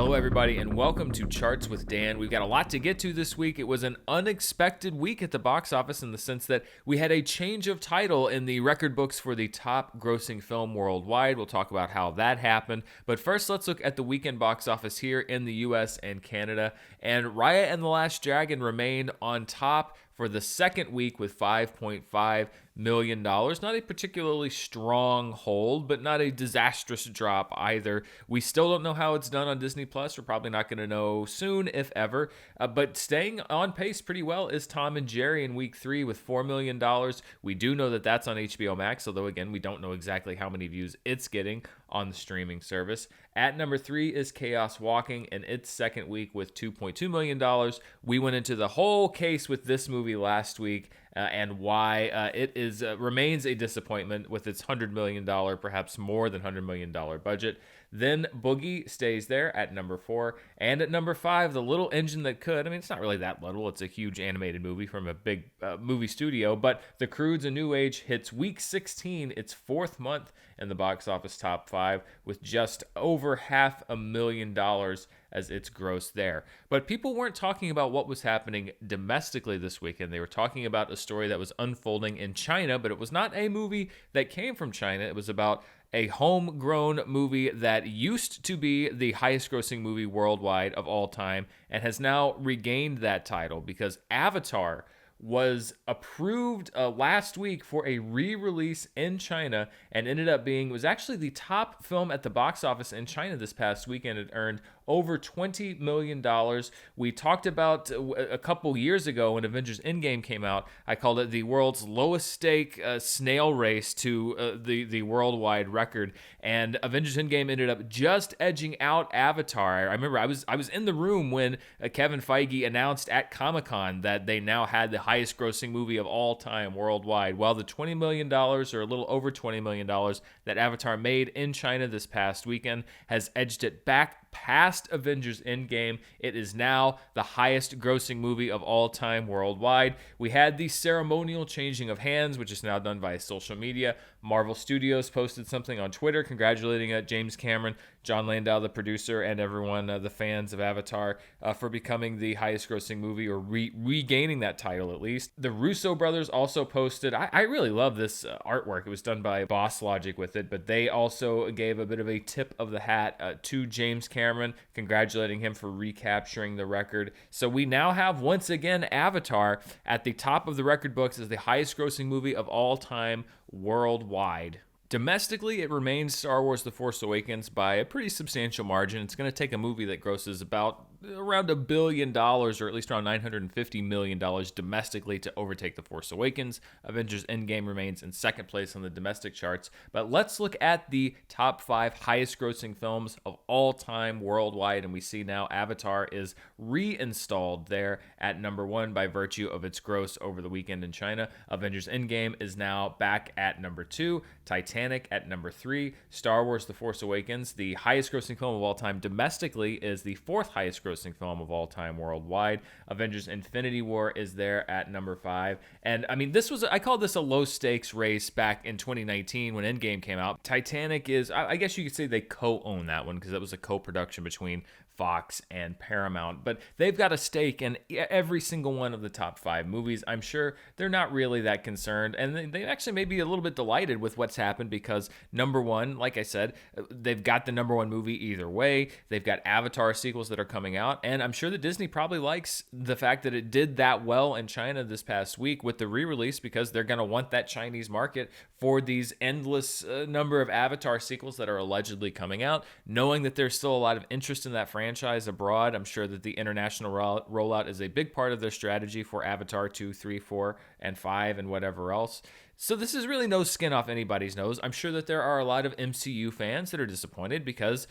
Hello, everybody, and welcome to Charts with Dan. We've got a lot to get to this week. It was an unexpected week at the box office in the sense that we had a change of title in the record books for the top grossing film worldwide. We'll talk about how that happened. But first, let's look at the weekend box office here in the US and Canada. And Raya and the Last Dragon remained on top for the second week with $5.5 million. Not a particularly strong hold, but not a disastrous drop either. We still don't know how it's done on Disney Plus. We're probably not going to know soon, if ever. But staying on pace pretty well is Tom and Jerry in week 3 with $4 million. We do know that that's on HBO Max, although again, we don't know exactly how many views it's getting on the streaming service. At number 3 is Chaos Walking in its second week with $2.2 million. We went into the whole case with this movie last week and why it remains a disappointment with its $100 million, perhaps more than $100 million budget. Then Boogie stays there at number 4. And at number 5, The Little Engine That Could. I mean, it's not really that little. It's a huge animated movie from a big movie studio. But The Croods: A New Age hits week 16, its fourth month in the box office top 5, with just over $500,000 as its gross there. But people weren't talking about what was happening domestically this weekend. They were talking about a story that was unfolding in China, but it was not a movie that came from China. It was about a homegrown movie that used to be the highest grossing movie worldwide of all time and has now regained that title because Avatar was approved last week for a re-release in China and was actually the top film at the box office in China this past weekend. It earned over $20 million. We talked about a couple years ago when Avengers Endgame came out. I called it the world's lowest stake snail race to the worldwide record. And Avengers Endgame ended up just edging out Avatar. I remember I was in the room when Kevin Feige announced at Comic-Con that they now had the highest grossing movie of all time worldwide. While the $20 million, or a little over $20 million, that Avatar made in China this past weekend has edged it back past Avengers Endgame. It is now the highest grossing movie of all time worldwide. We had the ceremonial changing of hands, which is now done via social media. Marvel Studios posted something on Twitter congratulating James Cameron, John Landau, the producer, and everyone, the fans of Avatar, for becoming the highest grossing movie, or regaining that title at least. The Russo brothers also posted, I really love this artwork. It was done by Boss Logic with it, but they also gave a bit of a tip of the hat to James Cameron, congratulating him for recapturing the record. So we now have, once again, Avatar at the top of the record books as the highest grossing movie of all time worldwide. Domestically, it remains Star Wars The Force Awakens by a pretty substantial margin. It's going to take a movie that grosses around $1 billion, or at least around $950 million domestically, to overtake The Force Awakens. Avengers Endgame remains in second place on the domestic charts. But let's look at the top 5 highest grossing films of all time worldwide, and we see now Avatar is reinstalled there at number 1 by virtue of its gross over the weekend in China. Avengers Endgame is now back at number 2. Titanic at number 3. Star Wars The Force Awakens, the highest grossing film of all time domestically, is the 4th highest grossing film of all time worldwide. Avengers Infinity War is there at number 5. And I mean, I called this a low stakes race back in 2019 when Endgame came out. Titanic is, I guess you could say they co-own that one because it was a co-production between Fox and Paramount, but they've got a stake in every single one of the top 5 movies. I'm sure they're not really that concerned, and they actually may be a little bit delighted with what's happened because number 1, like I said, they've got the number 1 movie either way. They've got Avatar sequels that are coming out, and I'm sure that Disney probably likes the fact that it did that well in China this past week with the re-release because they're going to want that Chinese market for these endless number of Avatar sequels that are allegedly coming out, knowing that there's still a lot of interest in that franchise abroad. I'm sure that the international rollout is a big part of their strategy for Avatar 2, 3, 4, and 5, and whatever else. So this is really no skin off anybody's nose. I'm sure that there are a lot of MCU fans that are disappointed because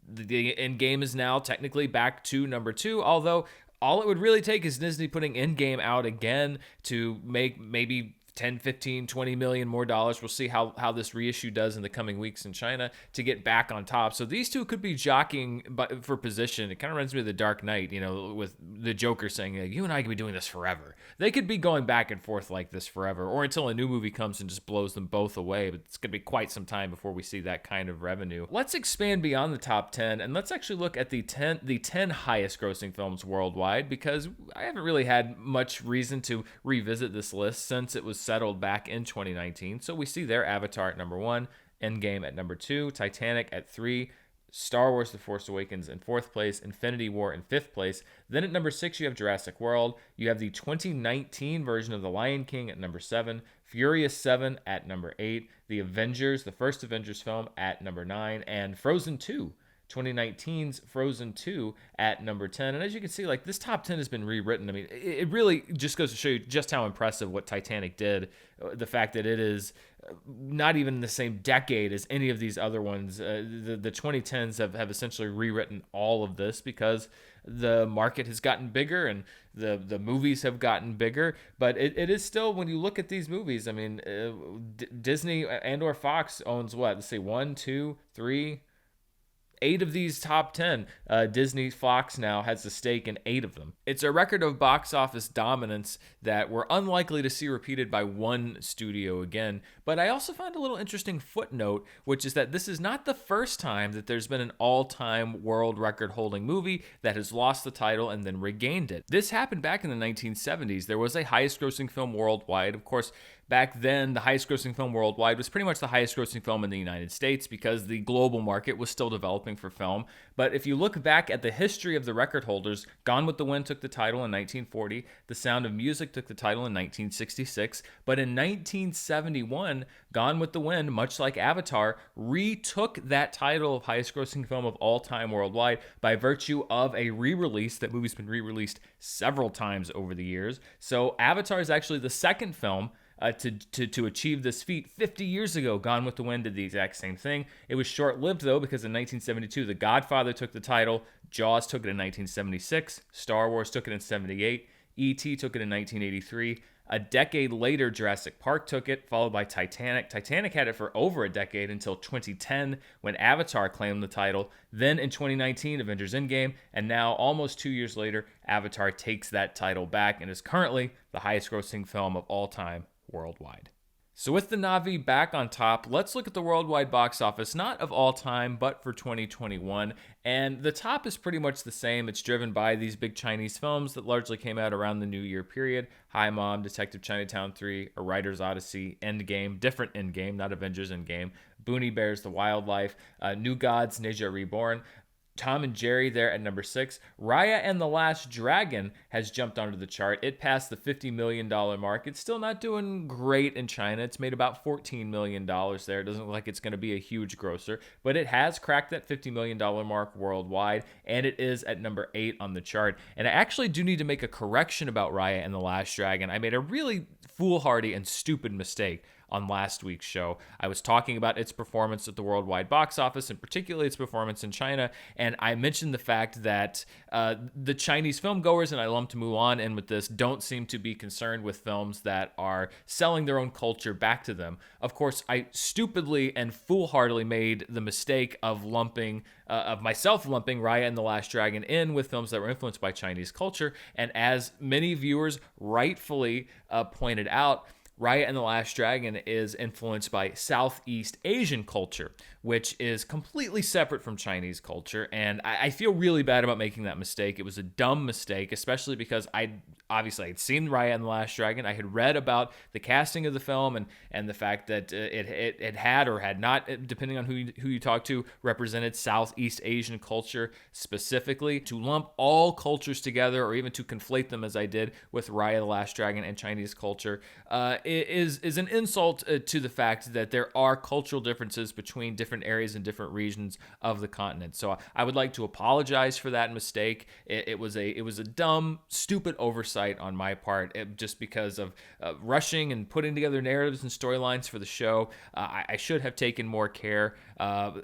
the Endgame is now technically back to number 2, although all it would really take is Disney putting Endgame out again to make maybe 10, 15, 20 million more dollars. We'll see how this reissue does in the coming weeks in China to get back on top. So these two could be jockeying for position. It kind of reminds me of The Dark Knight, with the Joker saying, you and I could be doing this forever. They could be going back and forth like this forever, or until a new movie comes and just blows them both away. But it's going to be quite some time before we see that kind of revenue. Let's expand beyond the top 10, and let's actually look at the 10 highest grossing films worldwide, because I haven't really had much reason to revisit this list since it was settled back in 2019. So we see there Avatar at number 1, Endgame at number 2, Titanic at 3, Star Wars The Force Awakens in 4th place, Infinity War in 5th place. Then at number 6, you have Jurassic World. You have the 2019 version of The Lion King at number 7, Furious 7 at number 8, The Avengers, the first Avengers film, at number 9, and Frozen 2. 2019's Frozen 2 at number 10. And as you can see, like, this top 10 has been rewritten. I mean, it really just goes to show you just how impressive what Titanic did. The fact that it is not even in the same decade as any of these other ones. The 2010s have essentially rewritten all of this because the market has gotten bigger and the movies have gotten bigger. But it is still, when you look at these movies, I mean, Disney and or Fox owns what? Let's see, 1, 2, 3... 8 of these top 10. Disney Fox now has a stake in 8 of them. It's a record of box office dominance that we're unlikely to see repeated by one studio again. But I also found a little interesting footnote, which is that this is not the first time that there's been an all-time world record-holding movie that has lost the title and then regained it. This happened back in the 1970s. There was a highest-grossing film worldwide. Of course, back then, the highest grossing film worldwide was pretty much the highest grossing film in the United States because the global market was still developing for film. But if you look back at the history of the record holders, Gone with the Wind took the title in 1940, The Sound of Music took the title in 1966, but in 1971, Gone with the Wind, much like Avatar, retook that title of highest grossing film of all time worldwide by virtue of a re-release. That movie's been re-released several times over the years. So Avatar is actually the second film to achieve this feat. 50 years ago, Gone with the Wind did the exact same thing. It was short-lived, though, because in 1972, The Godfather took the title, Jaws took it in 1976, Star Wars took it in 78, E.T. took it in 1983. A decade later, Jurassic Park took it, followed by Titanic. Titanic had it for over a decade until 2010, when Avatar claimed the title. Then in 2019, Avengers Endgame, and now, almost 2 years later, Avatar takes that title back and is currently the highest-grossing film of all time worldwide. So with the Na'vi back on top, let's look at the worldwide box office, not of all time, but for 2021. And the top is pretty much the same. It's driven by these big Chinese films that largely came out around the New Year period. Hi Mom, Detective Chinatown 3, A Writer's Odyssey, Endgame, different Endgame, not Avengers Endgame, Booney Bears, The Wildlife, New Gods, Neja Reborn, Tom and Jerry there at number 6. Raya and the Last Dragon has jumped onto the chart. It passed the $50 million mark. It's still not doing great in China. It's made about $14 million there. It doesn't look like it's going to be a huge grosser, but it has cracked that $50 million mark worldwide, and it is at number 8 on the chart. And I actually do need to make a correction about Raya and the Last Dragon. I made a really foolhardy and stupid mistake on last week's show. I was talking about its performance at the worldwide box office, and particularly its performance in China, and I mentioned the fact that the Chinese filmgoers, and I lumped Mulan in with this, don't seem to be concerned with films that are selling their own culture back to them. Of course, I stupidly and foolhardily made the mistake of myself lumping Raya and the Last Dragon in with films that were influenced by Chinese culture, and as many viewers rightfully pointed out, Raya and the Last Dragon is influenced by Southeast Asian culture, which is completely separate from Chinese culture, and I feel really bad about making that mistake. It was a dumb mistake, especially because I'd seen Raya and the Last Dragon. I had read about the casting of the film and the fact that it had or had not, depending on who you talk to, represented Southeast Asian culture specifically. To lump all cultures together, or even to conflate them as I did with Raya the Last Dragon and Chinese culture, is an insult to the fact that there are cultural differences between different areas and different regions of the continent. So I would like to apologize for that mistake. It was a dumb, stupid oversight oversight on my part, just because of rushing and putting together narratives and storylines for the show. I should have taken more care.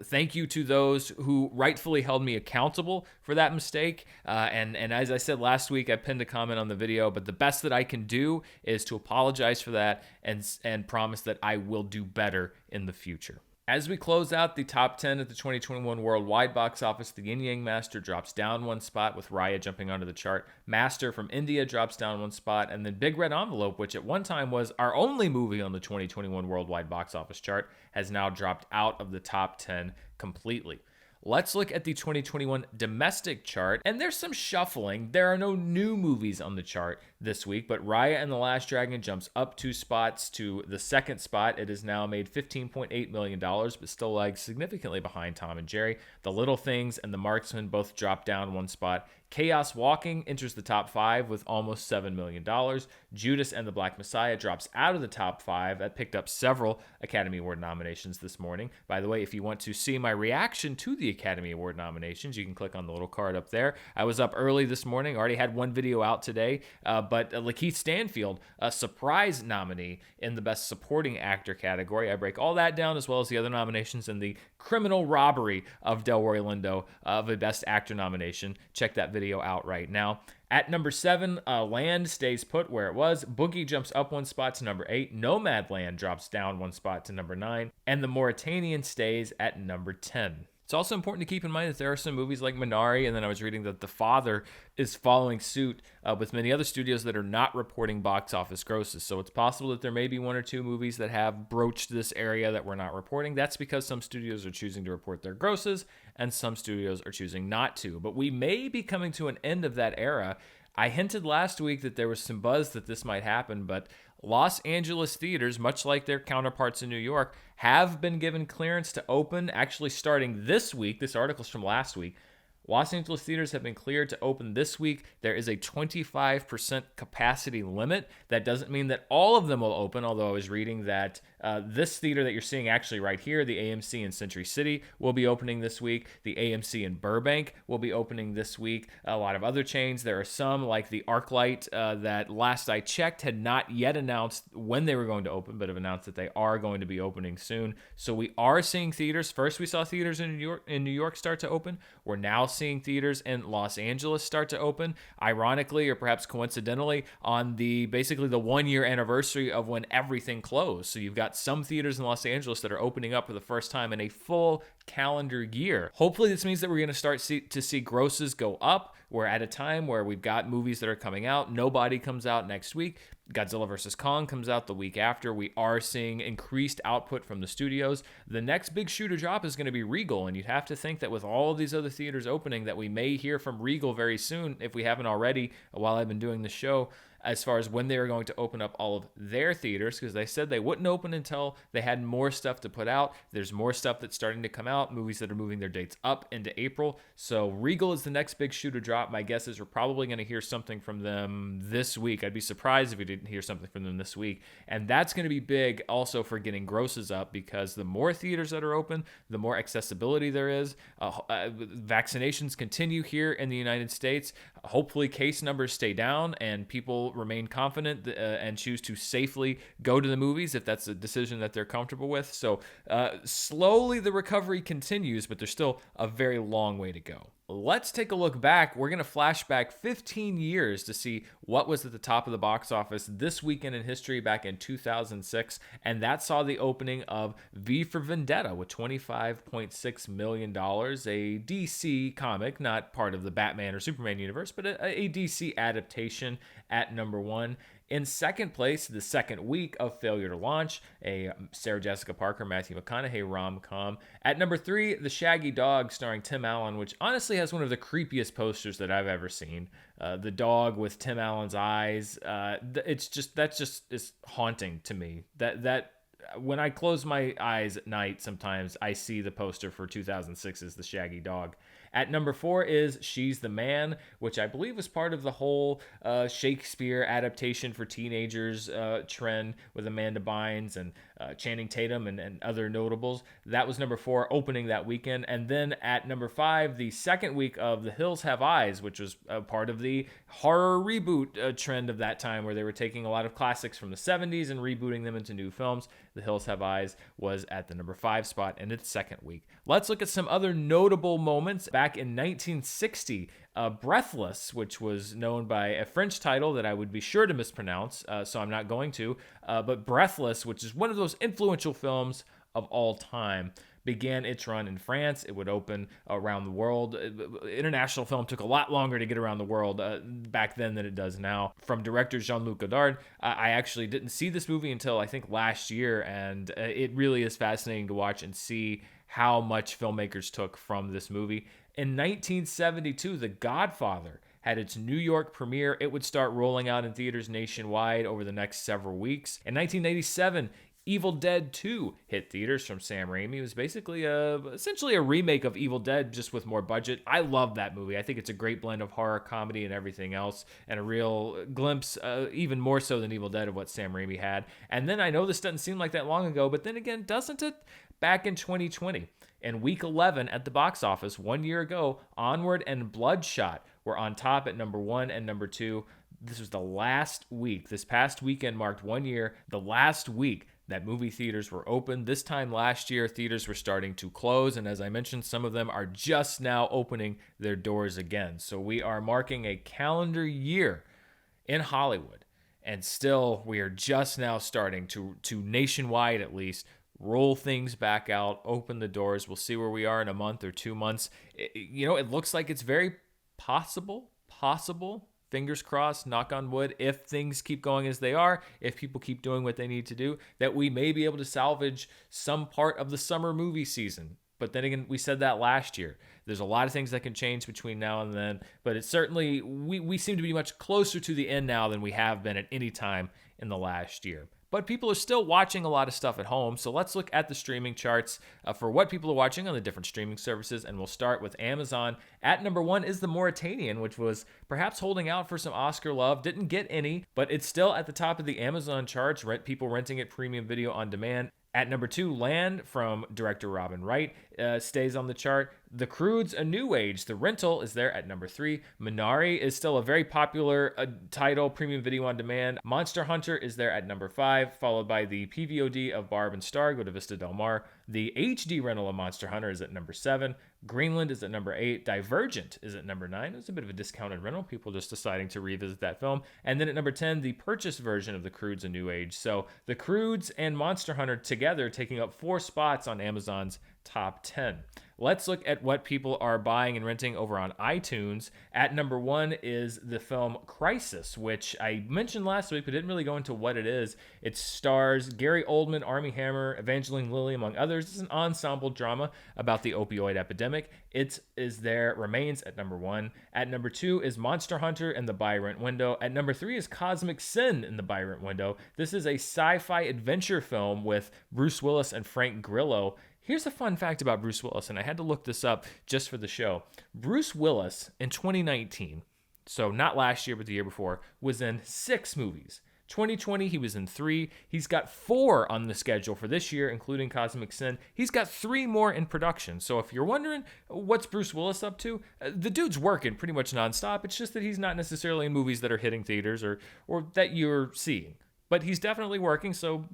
Thank you to those who rightfully held me accountable for that mistake. And as I said last week, I pinned a comment on the video, but the best that I can do is to apologize for that and promise that I will do better in the future. As we close out the top 10 at the 2021 worldwide box office, the Yin Yang Master drops down one spot, with Raya jumping onto the chart. Master from India drops down one spot, and then Big Red Envelope, which at one time was our only movie on the 2021 worldwide box office chart, has now dropped out of the top 10 completely. Let's look at the 2021 domestic chart, and there's some shuffling. There are no new movies on the chart this week, but Raya and the Last Dragon jumps up 2 spots to the second spot. It has now made $15.8 million, but still lags significantly behind Tom and Jerry. The Little Things and The Marksman both drop down 1 spot. Chaos Walking enters the top 5 with almost $7 million. Judas and the Black Messiah drops out of the top 5. That picked up several Academy Award nominations this morning. By the way, if you want to see my reaction to the Academy Award nominations, you can click on the little card up there. I was up early this morning, already had one video out today, but Lakeith Stanfield, a surprise nominee in the Best Supporting Actor category. I break all that down, as well as the other nominations and the criminal robbery of Delroy Lindo of a Best Actor nomination. Check that video out right now. At number 7, Land stays put where it was. Boogie jumps up 1 spot to number 8. Nomadland drops down 1 spot to number 9. And The Mauritanian stays at number 10. It's also important to keep in mind that there are some movies like Minari, and then I was reading that The Father is following suit with many other studios that are not reporting box office grosses. So it's possible that there may be 1 or 2 movies that have broached this area that we're not reporting. That's because some studios are choosing to report their grosses and some studios are choosing not to. But we may be coming to an end of that era. I hinted last week that there was some buzz that this might happen, but Los Angeles theaters, much like their counterparts in New York, have been given clearance to open, actually starting this week. This article's from last week. Los Angeles theaters have been cleared to open this week. There is a 25% capacity limit. That doesn't mean that all of them will open, although I was reading that this theater that you're seeing actually right here, the AMC in Century City, will be opening this week. The AMC in Burbank will be opening this week. A lot of other chains. There are some, like the ArcLight, that last I checked had not yet announced when they were going to open, but have announced that they are going to be opening soon. So we are seeing theaters. First, we saw theaters in New York start to open. We're now seeing theaters in Los Angeles start to open, ironically or perhaps coincidentally, on basically the 1-year anniversary of when everything closed. So you've got some theaters in Los Angeles that are opening up for the first time in a full calendar year. Hopefully this means that we're going to start to see grosses go up. We're at a time where we've got movies that are coming out. Nobody comes out next week. Godzilla vs. Kong comes out the week after. We are seeing increased output from the studios. The next big shoe to drop is going to be Regal, and you'd have to think that with all of these other theaters opening that we may hear from Regal very soon, if we haven't already while I've been doing the show, as far as when they were going to open up all of their theaters, because they said they wouldn't open until they had more stuff to put out. There's more stuff that's starting to come out, movies that are moving their dates up into April. So Regal is the next big shoe to drop. My guess is we're probably going to hear something from them this week. I'd be surprised if we didn't hear something from them this week. And that's going to be big also for getting grosses up, because the more theaters that are open, the more accessibility there is. Vaccinations continue here in the United States. Hopefully case numbers stay down and people remain confident and choose to safely go to the movies if that's a decision that they're comfortable with. So slowly the recovery continues, but there's still a very long way to go. Let's take a look back. We're going to flash back 15 years to see what was at the top of the box office this weekend in history back in 2006. And that saw the opening of V for Vendetta with $25.6 million, a DC comic, not part of the Batman or Superman universe, but a DC adaptation at number 1. In second place, the second week of Failure to Launch, a Sarah Jessica Parker, Matthew McConaughey rom-com. At number 3, The Shaggy Dog starring Tim Allen, which honestly has one of the creepiest posters that I've ever seen. The dog with Tim Allen's eyes. That's just haunting to me. That when I close my eyes at night, sometimes I see the poster for 2006's The Shaggy Dog. At number 4 is She's the Man, which I believe was part of the whole Shakespeare adaptation for teenagers trend with Amanda Bynes and Channing Tatum and other notables. That was number 4, opening that weekend. And then at number 5, the second week of The Hills Have Eyes, which was part of the horror reboot trend of that time, where they were taking a lot of classics from the 70s and rebooting them into new films. The Hills Have Eyes was at the number 5 spot in its second week. Let's look at some other notable moments. Back in 1960, Breathless, which was known by a French title that I would be sure to mispronounce, so I'm not going to, but Breathless, which is one of those influential films of all time, began its run in France. It would open around the world. International film took a lot longer to get around the world back then than it does now. From director Jean-Luc Godard, I actually didn't see this movie until I think last year, and it really is fascinating to watch and see how much filmmakers took from this movie. In 1972, The Godfather had its New York premiere. It would start rolling out in theaters nationwide over the next several weeks. In 1987, Evil Dead 2 hit theaters from Sam Raimi. It was basically essentially a remake of Evil Dead, just with more budget. I love that movie. I think it's a great blend of horror, comedy, and everything else, and a real glimpse, even more so than Evil Dead, of what Sam Raimi had. And then I know this doesn't seem like that long ago, but then again, doesn't it? Back in 2020, in week 11 at the box office 1 year ago, Onward and Bloodshot were on top at number 1 and number 2. This was the last week. This past weekend marked 1 year, the last week that movie theaters were open. This time last year, theaters were starting to close, and as I mentioned, some of them are just now opening their doors again. So we are marking a calendar year in Hollywood, and still we are just now starting to nationwide at least roll things back out, open the doors. We'll see where we are in a month or 2 months. It looks like it's very possible, fingers crossed, knock on wood, if things keep going as they are, if people keep doing what they need to do, that we may be able to salvage some part of the summer movie season. But then again, we said that last year. There's a lot of things that can change between now and then, but it's certainly, we seem to be much closer to the end now than we have been at any time in the last year. But people are still watching a lot of stuff at home, so let's look at the streaming charts for what people are watching on the different streaming services, and we'll start with Amazon. At number 1 is The Mauritanian, which was perhaps holding out for some Oscar love. Didn't get any, but it's still at the top of the Amazon charts, people renting it premium video on demand. At number 2, Land from director Robin Wright stays on the chart. The Croods: A New Age, the rental, is there at number 3. Minari is still a very popular title, premium video on demand. Monster Hunter is there at number 5, followed by the PVOD of Barb and Star, go to Vista Del Mar. The HD rental of Monster Hunter is at number 7. Greenland is at number 8. Divergent is at number 9. It's a bit of a discounted rental, people just deciding to revisit that film. And then at number 10, the purchase version of The Croods: A New Age. So The Croods and Monster Hunter together taking up 4 spots on Amazon's top 10. Let's look at what people are buying and renting over on iTunes. At number 1 is the film Crisis, which I mentioned last week, but didn't really go into what it is. It stars Gary Oldman, Armie Hammer, Evangeline Lilly, among others. It's an ensemble drama about the opioid epidemic. It remains at number 1. At number 2 is Monster Hunter in the buy rent window. At number 3 is Cosmic Sin in the buy rent window. This is a sci-fi adventure film with Bruce Willis and Frank Grillo. Here's a fun fact about Bruce Willis, and I had to look this up just for the show. Bruce Willis in 2019, so not last year but the year before, was in 6 movies. 2020, he was in 3. He's got 4 on the schedule for this year, including Cosmic Sin. He's got 3 more in production. So if you're wondering what's Bruce Willis up to, the dude's working pretty much nonstop. It's just that he's not necessarily in movies that are hitting theaters or that you're seeing. But he's definitely working, so,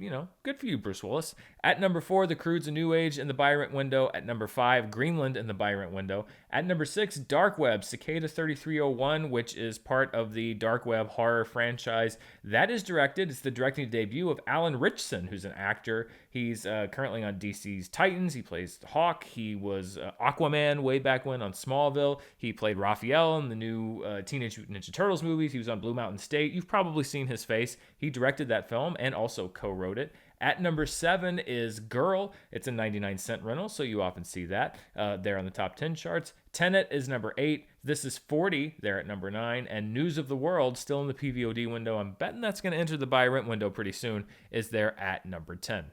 good for you, Bruce Willis. At number 4, The Croods: A New Age in the buy rent window. At number 5, Greenland in the buy rent window. At number 6, Dark Web, Cicada 3301, which is part of the Dark Web horror franchise. That is directed. It's the directing debut of Alan Ritchson, who's an actor. He's currently on DC's Titans. He plays Hawk. He was Aquaman way back when on Smallville. He played Raphael in the new Teenage Mutant Ninja Turtles movies. He was on Blue Mountain State. You've probably seen his face. He directed that film and also co-wrote it. At number 7 is Girl. It's a 99-cent rental, so you often see that there on the top 10 charts. Tenet is number 8. This is 40 there at number 9. And News of the World, still in the PVOD window. I'm betting that's going to enter the buy rent window pretty soon, is there at number 10.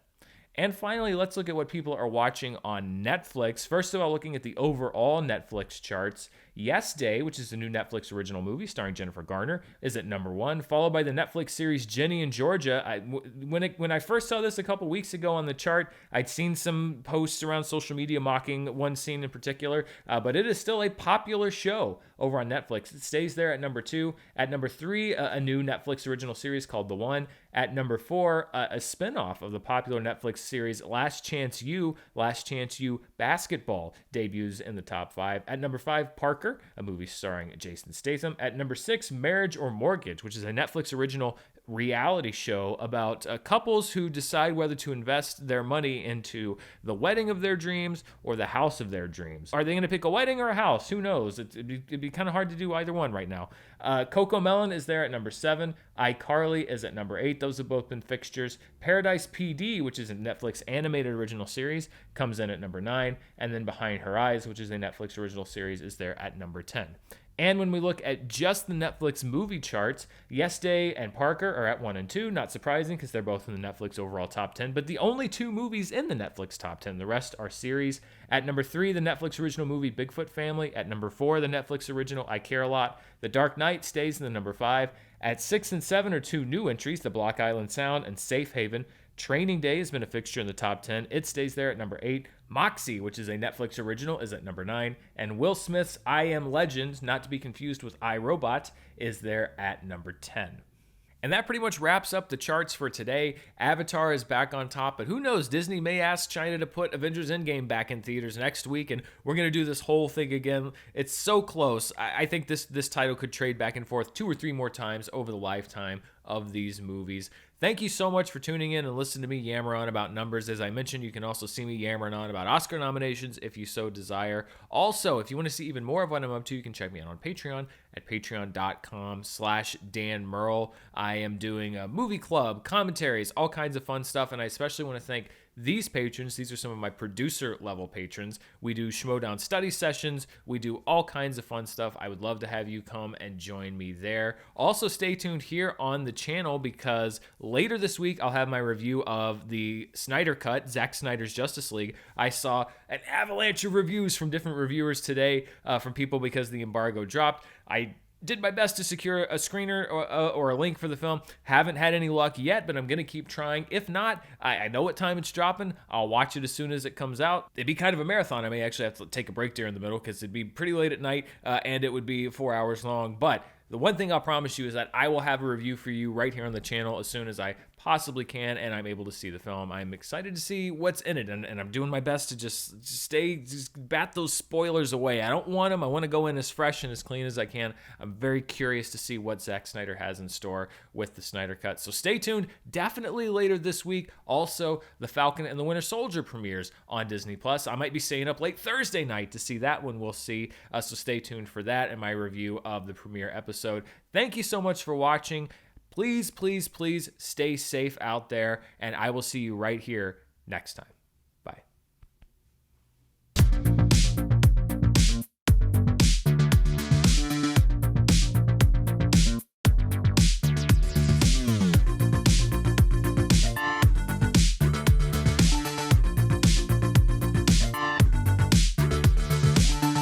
And finally, let's look at what people are watching on Netflix. First of all, looking at the overall Netflix charts, Yes Day, which is a new Netflix original movie starring Jennifer Garner, is at number 1, followed by the Netflix series Jenny and Georgia. When I first saw this a couple weeks ago on the chart, I'd seen some posts around social media mocking one scene in particular, but it is still a popular show over on Netflix. It stays there at number 2. At number 3, a new Netflix original series called The One. At number 4, a spinoff of the popular Netflix series Last Chance U Basketball debuts in the top 5. At number 5, Parker, a movie starring Jason Statham. At number 6, Marriage or Mortgage, which is a Netflix original reality show about couples who decide whether to invest their money into the wedding of their dreams or the house of their dreams. Are they going to pick a wedding or a house? Who knows? It'd be kind of hard to do either one right now. Coco Melon is there at number 7. iCarly is at number 8. Those have both been fixtures. Paradise PD, which is a Netflix animated original series, comes in at number 9. And then Behind Her Eyes, which is a Netflix original series, is there at number 10. And when we look at just the Netflix movie charts, Yes Day and Parker are at 1 and 2. Not surprising because they're both in the Netflix overall top 10, but the only 2 movies in the Netflix top 10. The rest are series. At number 3, the Netflix original movie Bigfoot Family. At number 4, the Netflix original I Care a Lot. The Dark Knight stays in the number 5. At 6 and 7 are 2 new entries, The Block Island Sound and Safe Haven. Training Day has been a fixture in the top 10. It stays there at number 8. Moxie, which is a Netflix original, is at number 9. And Will Smith's I Am Legend, not to be confused with I, Robot, is there at number 10. And that pretty much wraps up the charts for today. Avatar is back on top, but who knows? Disney may ask China to put Avengers Endgame back in theaters next week, and we're going to do this whole thing again. It's so close. I think this title could trade back and forth 2 or 3 more times over the lifetime of these movies. Thank you so much for tuning in and listening to me yammer on about numbers. As I mentioned, you can also see me yammering on about Oscar nominations if you so desire. Also, if you want to see even more of what I'm up to, you can check me out on Patreon at patreon.com/Dan Murrell. I am doing a movie club, commentaries, all kinds of fun stuff, and I especially want to thank these patrons. These are some of my producer level patrons. We do Schmodown study sessions. We do all kinds of fun stuff. I would love to have you come and join me there. Also, stay tuned here on the channel because later this week, I'll have my review of the Snyder Cut, Zack Snyder's Justice League. I saw an avalanche of reviews from different reviewers today from people because the embargo dropped. I did my best to secure a screener or a link for the film. Haven't had any luck yet, but I'm going to keep trying. If not, I know what time it's dropping. I'll watch it as soon as it comes out. It'd be kind of a marathon. I may actually have to take a break there in the middle because it'd be pretty late at night and it would be 4 hours long. But the one thing I'll promise you is that I will have a review for you right here on the channel as soon as I possibly can and I'm able to see the film. I'm excited to see what's in it, and I'm doing my best to just bat those spoilers away. I don't want them. I want to go in as fresh and as clean as I can. I'm very curious to see what Zack Snyder has in store with the Snyder Cut. So stay tuned. Definitely later this week. Also, The Falcon and the Winter Soldier premieres on Disney+. I might be staying up late Thursday night to see that one. We'll see. So stay tuned for that and my review of the premiere episode. Thank you so much for watching. Please, please, please stay safe out there, and I will see you right here next time.